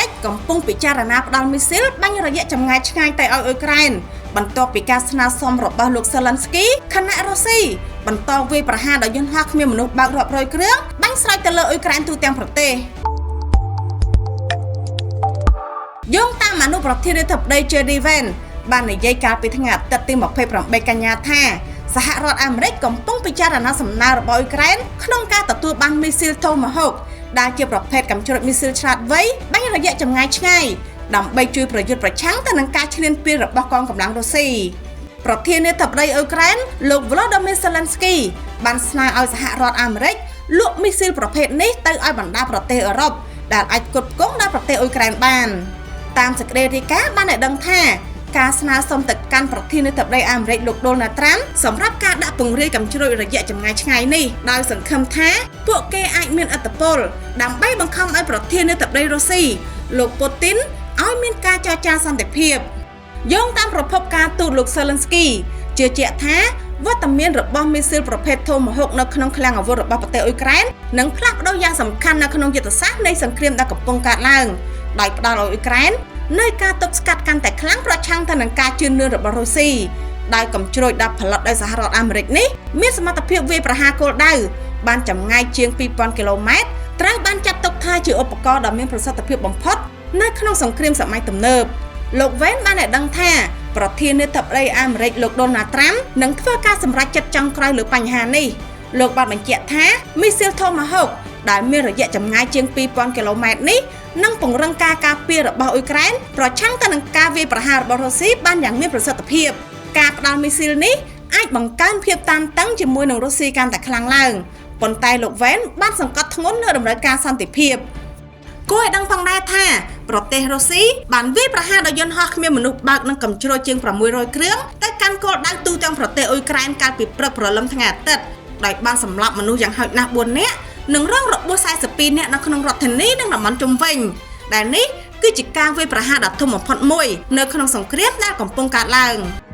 រិកកំពុងពិចារណាផ្ដល់មីស៊ីលបាញ់រយៈចម្ងាយឆ្ងាយទៅឲ្យអ៊ុយក្រែនបន្ទាប់ពីការស្នើសុំរបស់លោក Zelensky ខណៈរុស្ស៊ីបន្តវាយប្រហារដោយយន្តហោះគ្មានមនុស្សបើករាប់រយគ្រឿងបាញ់ស្រេចទៅលើអ៊ុយក្រែនទូទាំងប្រទេសយោងតាមអនុប្រធានាធិបតី JD Vance បាននិយាយកាលពីថ្ងៃអាទិត្យទី28 កញ្ញាថាសហរដ្ឋអាមេរិកកំពុងពិចារណាសំណើរបស់អ៊ុយក្រែនក្នុងការទទួលបានមីស៊ីល Tomahawk ដែលជាប្រភេទកាំជ្រួចមីស៊ីលឆ្លាតវៃបាញ់រយៈចម្ងាយឆ្ងាយដើម្បីជួយប្រយុទ្ធប្រឆាំងទៅនឹងការឈ្លានពានរបស់កងកម្លាំងរុស្ស៊ីប្រធានាធិបតីអ៊ុយក្រែនលោក Volodymyr Zelensky បានស្នើឲ្យសហរដ្ឋអាមេរិកលក់មីស៊ីលប្រភេទនេះទៅឲ្យបណ្ដាប្រទេសអឺរ៉ុបដែលអាចផ្គត់ផ្គង់ដល់ប្រទេសអ៊ុយក្រែនបានតាមសេចក្តីរាយការណ៍បានឲ្យដឹងថាការស្នើសុំទៅកាន់ប្រធានាធិបតីអាមេរិកលោក Donald Trump សម្រាប់ការដាក់ពង្រាយកាំជ្រួចរយៈចម្ងាយឆ្ងាយនេះដោយសង្ឃឹមថាពួកគេអាចមានឥទ្ធិពលដើម្បីបង្ខំឲ្យប្រធានាធិបតីរុស្ស៊ីលោក Putin ឲ្យមានការចរចាសន្តិភាពយោងតាមប្រភពការទូតលោក Zelensky ជឿជាក់ថាវត្តមានរបស់មីស៊ីលប្រភេទ Tomahawk នៅក្នុងឃ្លាំងអាវុធរបស់ប្រទេសអ៊ុយក្រែននឹងផ្លាស់ប្ដូរយ៉ាងសំខាន់នៅក្នុងយុទ្ធសាស្ត្រនៃសង្គ្រាមដែលកំពុងកើតឡើងដោយផ្ដល់ឲ្យអ៊ុយក្រែននៅការទប់ស្កាត់កាន់តែខ្លាំងប្រឆាំងទៅនឹងការជឿនលឿនរបស់រុស្ស៊ីដែលកំជ្រួចដែលផលិតដោយសហរដ្ឋអាមេរិកនេះមានសមត្ថភាពវាយប្រហារគោលដៅបានចម្ងាយជាង 2000 គីឡូម៉ែត្រត្រូវបានចាត់ទុកថាជាឧបករណ៍ដ៏មានប្រសិទ្ធភាពបំផុតនៅក្នុងសង្គ្រាមសម័យទំនើបលោក Vance បានឲ្យដឹងថាប្រធានាធិបតីអាមេរិកលោក Donald Trump នឹងធ្វើការសម្រេចចិត្តចុងក្រោយលើបញ្ហានេះលោកបានបញ្ជាក់ថាមីស៊ីល Tomahawk ដែលមានរយៈចម្ងាយជាង 2000 គីឡូម៉ែត្រនេះនឹងពង្រឹងការការពាររបស់អ៊ុយក្រែនប្រឆាំងទៅនឹងការវាយប្រហាររបស់រុស្ស៊ីបានយ៉ាងមានប្រសិទ្ធភាពការផ្ដល់មីស៊ីលនេះអាចបង្កើនភាពតានតឹងជាមួយនឹងរុស្ស៊ីកាន់តែខ្លាំងឡើងប៉ុន្តែលោក Vance បានសង្កត់ធ្ងន់លើតម្រូវការសន្តិភាពគួរឲ្យដឹងផងដែរថាប្រទេសរុស្ស៊ីបានវាយប្រហារដោយយន្តហោះគ្មានមនុស្សបើកនិងកាំជ្រួចជាង600គ្រឿងទៅកាន់គោលដៅទូទាំងប្រទេសអ៊ុយក្រែនកាលពីព្រឹកព្រលឹមថ្ងៃអាទិត្យដោយបានសម្លាប់មនុស្សយ៉ាងហោចណាស់4នាក់និងរងរបួស42នាក់នៅក្នុងរដ្ឋធានីនិងតំបន់ជុំវិញដែលនេះគឺជាការវាយប្រហារដ៏ធំបំផុតមួយនៅក្នុងសង្គ្រាមដែលកំពុងកើតឡើង។